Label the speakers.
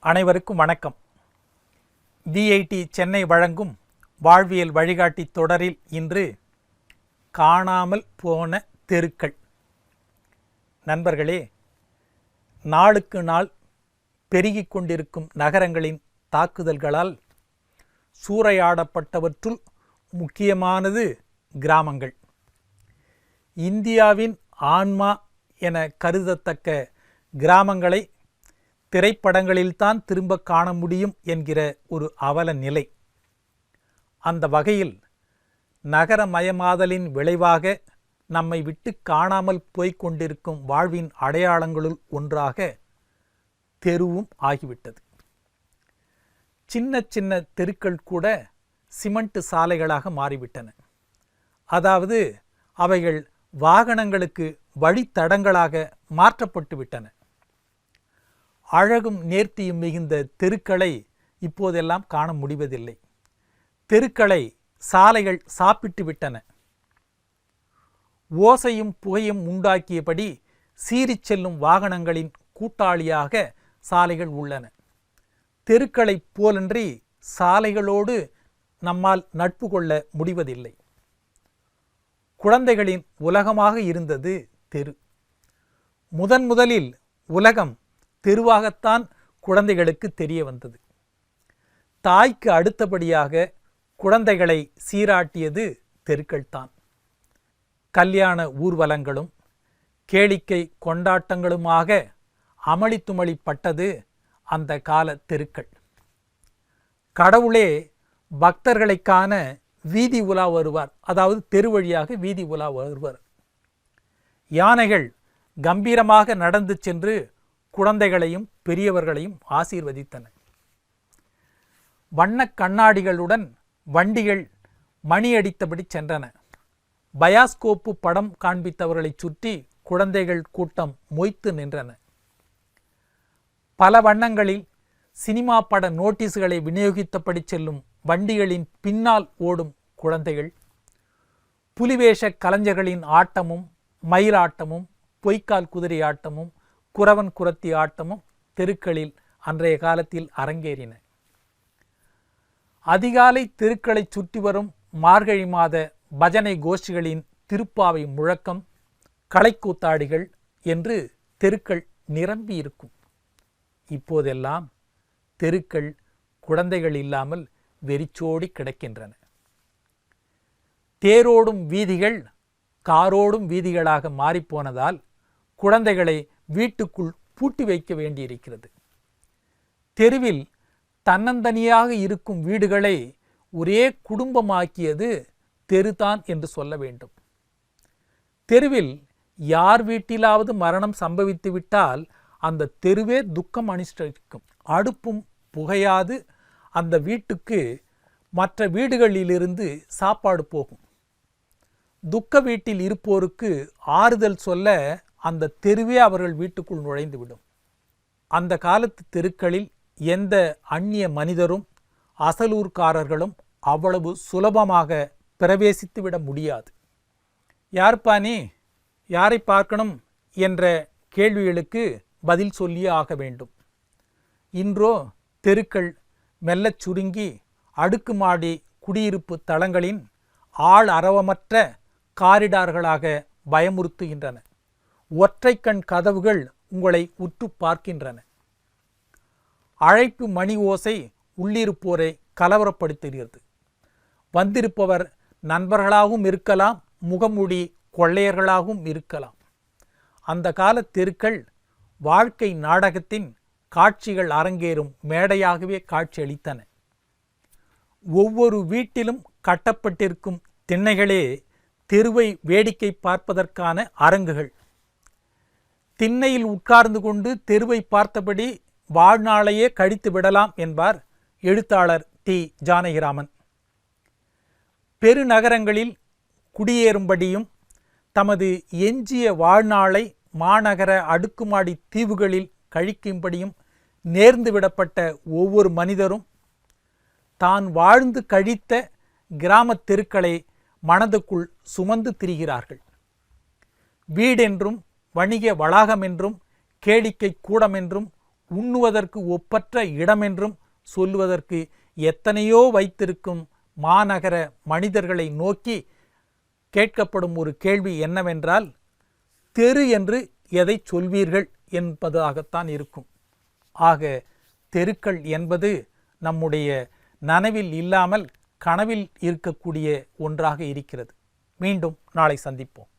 Speaker 1: அனைவருக்கும் வணக்கம். விஐடி சென்னை வழங்கும் வாழ்வியல் வழிகாட்டி தொடரில் இன்று காணாமல் போன தெருக்கள். நண்பர்களே, நாளுக்கு நாள் பெருகிக் கொண்டிருக்கும் நகரங்களின் தாக்குதல்களால் சூறையாடப்பட்டவற்றுள் முக்கியமானது கிராமங்கள். இந்தியாவின் ஆன்மா என கருதத்தக்க கிராமங்களை திரைப்படங்களில்தான் திரும்ப காண முடியும் என்கிற ஒரு அவல நிலை. அந்த வகையில் நகரமயமாதலின் விளைவாக நம்மை விட்டு காணாமல் போய்கொண்டிருக்கும் வாழ்வின் அடையாளங்களுள் ஒன்றாக தெருவும் ஆகிவிட்டது. சின்ன சின்ன தெருக்கள் கூட சிமெண்ட் சாலைகளாக மாறிவிட்டன. அதாவது அவைகள் வாகனங்களுக்கு வழித்தடங்களாக மாற்றப்பட்டு விட்டன. அழகும் நேர்த்தியும் மிகுந்த தெருக்களை இப்போதெல்லாம் காண முடிவதில்லை. தெருக்களை சாலைகள் சாப்பிட்டு விட்டன. ஓசையும் புகையும் உண்டாக்கியபடி சீறிச் செல்லும் வாகனங்களின் கூட்டாளியாக சாலைகள் உள்ளன. தெருக்களைப் போலன்றி சாலைகளோடு நம்மால் நட்பு கொள்ள முடிவதில்லை. குழந்தைகளின் உலகமாக இருந்தது தெரு. முதலில் உலகம் தெருவாகத்தான் குழந்தைகளுக்கு தெரிய வந்தது. தாய்க்கு அடுத்தபடியாக குழந்தைகளை சீராட்டியது தெருக்கள்தான். கல்யாண ஊர்வலங்களும் கேளிக்கை கொண்டாட்டங்களுமாக அமளித்துமளிப்பட்டது அந்த கால தெருக்கள். கடவுளே பக்தர்களை காண வீதி உலா வருவார், அதாவது தெரு வழியாக வீதி உலா வருவார். யானைகள் கம்பீரமாக நடந்து சென்று குழந்தைகளையும் பெரியவர்களையும் ஆசீர்வதித்தன. வண்ண கண்ணாடிகளுடன் வண்டிகள் மணியடித்தபடி சென்றன. பயாஸ்கோப்பு படம் காண்பித்தவர்களை சுற்றி குழந்தைகள் கூட்டம் மொய்த்து நின்றன. பல வண்ணங்களில் சினிமா பட நோட்டீஸ்களை விநியோகித்தபடி செல்லும் வண்டிகளின் பின்னால் ஓடும் குழந்தைகள், புலிவேஷ கலைஞர்களின் ஆட்டமும் மயிலாட்டமும் பொய்க்கால் குதிரை ஆட்டமும் குறவன் குரத்தி ஆட்டமும் தெருக்களில் அன்றைய காலத்தில் அரங்கேறின. அதிகாலை தெருக்களை சுற்றி வரும் மார்கழி மாத பஜனை கோஷ்டிகளின் திருப்பாவை முழக்கம், கலைக்கூத்தாடிகள் என்று தெருக்கள் நிரம்பி இருக்கும். இப்போதெல்லாம் தெருக்கள் குழந்தைகள் இல்லாமல் வெறிச்சோடி கிடக்கின்றன. தேரோடும் வீதிகள் காரோடும் வீதிகளாக மாறிப்போனதால் குழந்தைகளை வீட்டுக்குள் பூட்டி வைக்க வேண்டியிருக்கிறது. தெருவில் தன்னந்தனியாக இருக்கும் வீடுகளை ஒரே குடும்பமாக்கியது தெருதான் என்று சொல்ல வேண்டும். தெருவில் யார் வீட்டிலாவது மரணம் சம்பவித்துவிட்டால் அந்த தெருவே துக்கம் அனுஷ்டிக்கும். அடுப்பும் புகையாது அந்த வீட்டுக்கு மற்ற வீடுகளிலிருந்து சாப்பாடு போகும். துக்க வீட்டில் இருப்போருக்கு ஆறுதல் சொல்ல அந்த தெருவே அவர்கள் வீட்டுக்குள் நுழைந்துவிடும். அந்த காலத்து தெருக்களில் எந்த அந்நிய மனிதரும் அசலூர்காரர்களும் அவ்வளவு சுலபமாக பிரவேசித்துவிட முடியாது. யார்ப்பா நீ, யாரை பார்க்கணும் என்ற கேள்விகளுக்கு பதில் சொல்லியே ஆக வேண்டும். இன்றோ தெருக்கள் மெல்லச் சுருங்கி அடுக்குமாடி குடியிருப்பு தளங்களின் ஆள் அரவமற்ற காரிடார்களாக பயமுறுத்துகின்றன. ஒற்றைக்கண் கதவுகள் உங்களை உற்று பார்க்கின்றன. அழைப்பு மணி ஓசை உள்ளிருப்போரை கலவரப்படுத்துகிறது. வந்திருப்பவர் நண்பர்களாகவும் இருக்கலாம், முகமூடி கொள்ளையர்களாகவும் இருக்கலாம். அந்த கால தெருக்கள் வாழ்க்கை நாடகத்தின் காட்சிகள் அரங்கேறும் மேடையாகவே காட்சியளித்தன. ஒவ்வொரு வீட்டிலும் கட்டப்பட்டிருக்கும் திண்ணைகளே தெருவை வேடிக்கை பார்ப்பதற்கான அரங்குகள். திண்ணையில் உட்கார்ந்து கொண்டு தெருவை பார்த்தபடி வாழ்நாளையே கழித்து விடலாம் என்பார் எழுத்தாளர் டி. ஜானகிராமன். பெருநகரங்களில் குடியேறும்படியும் தமது எஞ்சிய வாழ்நாளை மாநகர அடுக்குமாடி தீவுகளில் கழிக்கும்படியும் நேர்ந்துவிடப்பட்ட ஒவ்வொரு மனிதரும் தான் வாழ்ந்து கழித்த கிராமத் தெருக்களை மனதுக்குள் சுமந்து திரிகிறார்கள். வீடென்றும் வணிக வளாகமென்றும் கேளிக்கை கூடமென்றும் உண்ணுவதற்கு ஒப்பற்ற இடமென்றும் சொல்லுவதற்கு எத்தனையோ வைத்திருக்கும் மாநகர மனிதர்களை நோக்கி கேட்கப்படும் ஒரு கேள்வி என்னவென்றால், தெரு என்று எதை சொல்வீர்கள் என்பதாகத்தான் இருக்கும். ஆக தெருக்கள் என்பது நம்முடைய நனவில் இல்லாமல் கனவில் இருக்கக்கூடிய ஒன்றாக இருக்கிறது. மீண்டும் நாளை சந்திப்போம்.